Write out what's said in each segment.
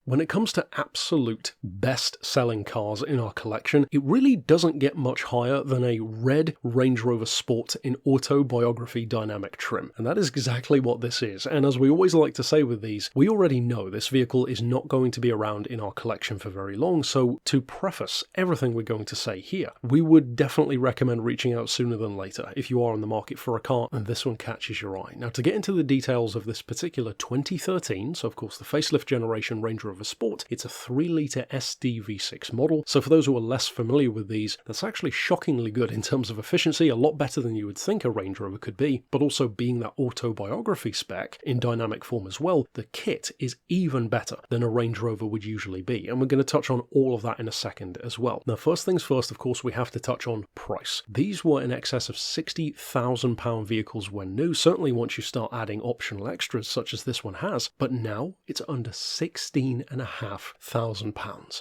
When it comes to absolute best-selling cars in our collection, it really doesn't get much higher than a red Range Rover Sport in Autobiography dynamic trim. And that is exactly what this is. And as we always like to say with these, we already know this vehicle is not going to be around in our collection for very long. So to preface everything we're going to say here, we would definitely recommend reaching out sooner than later if you are on the market for a car and this one catches your eye. Now, to get into the details of this particular 2013, so of course the facelift generation Range Rover Sport, it's a 3-litre SD V6 model. So for those who are less familiar with these, that's actually shockingly good in terms of efficiency, a lot better than you would think a Range Rover could be, but also being that Autobiography spec in dynamic form as well, the kit is even better than a Range Rover would usually be. And we're going to touch on all of that in a second as well. Now, first things first, of course, we have to touch on price. These were in excess of £60,000 vehicles when new, certainly once you start adding optional extras such as this one has, but now it's under £16,500.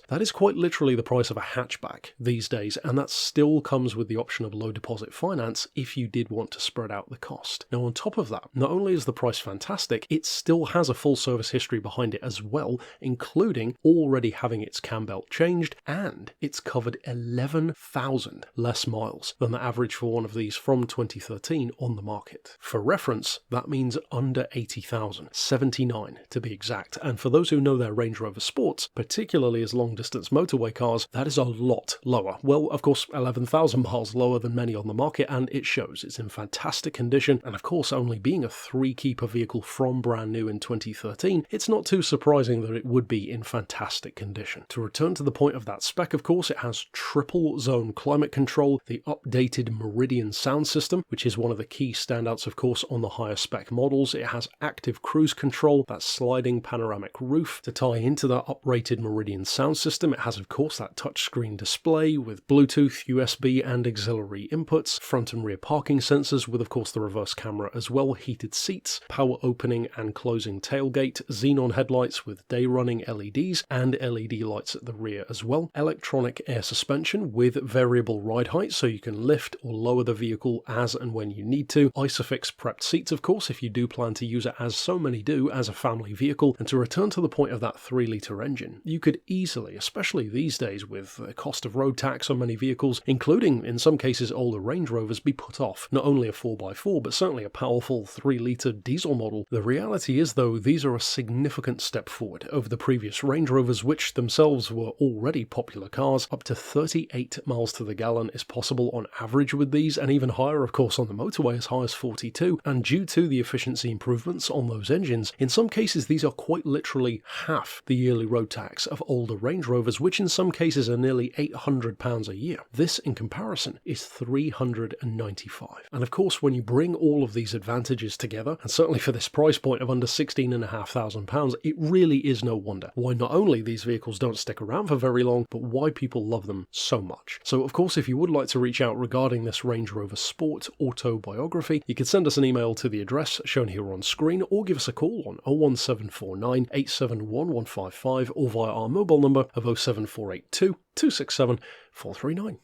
That is quite literally the price of a hatchback these days, and that still comes with the option of low deposit finance if you did want to spread out the cost. Now, on top of that, not only is the price fantastic, it still has a full service history behind it as well, including already having its cam belt changed, and it's covered 11,000 less miles than the average for one of these from 2013 on the market. For reference, that means under 80,000, 79 to be exact, and for those who know their Range Rover Sports, particularly as long-distance motorway cars, that is a lot lower. Well, of course, 11,000 miles lower than many on the market, and it shows. It's in fantastic condition, and of course, only being a 3-keeper vehicle from brand new in 2013, it's not too surprising that it would be in fantastic condition. To return to the point of that spec, of course, it has triple zone climate control, the updated Meridian sound system, which is one of the key standouts, of course, on the higher spec models. It has active cruise control, that sliding panoramic roof to tie into that uprated Meridian sound system. It has, of course, that touchscreen display with Bluetooth, USB, and auxiliary inputs, front and rear parking sensors with, of course, the reverse camera as well, heated seats, power opening and closing tailgate, xenon headlights with day-running LEDs, and LED lights at the rear as well, electronic air suspension with variable ride height so you can lift or lower the vehicle as and when you need to, ISOFIX prepped seats, of course, if you do plan to use it, as so many do, as a family vehicle. And to return to the point of that 3-litre engine, you could easily, especially these days with the cost of road tax on many vehicles, including in some cases older Range Rovers, be put off not only a 4x4 but certainly a powerful 3-litre diesel model. The reality is, though, these are a significant step forward over the previous Range Rovers, which themselves were already popular cars. Up to 38 miles to the gallon is possible on average with these, and even higher, of course, on the motorway, as high as 42. And due to the efficiency improvements on those engines, in some cases these are quite literally half the yearly road tax of older Range Rovers, which in some cases are nearly £800 a year. This, in comparison, is £395. And of course, when you bring all of these advantages together, and certainly for this price point of under £16,500, it really is no wonder why not only these vehicles don't stick around for very long, but why people love them so much. So of course, if you would like to reach out regarding this Range Rover Sport Autobiography, you can send us an email to the address shown here on screen, or give us a call on 01749 871 155, or via our mobile number of 07482 267 439.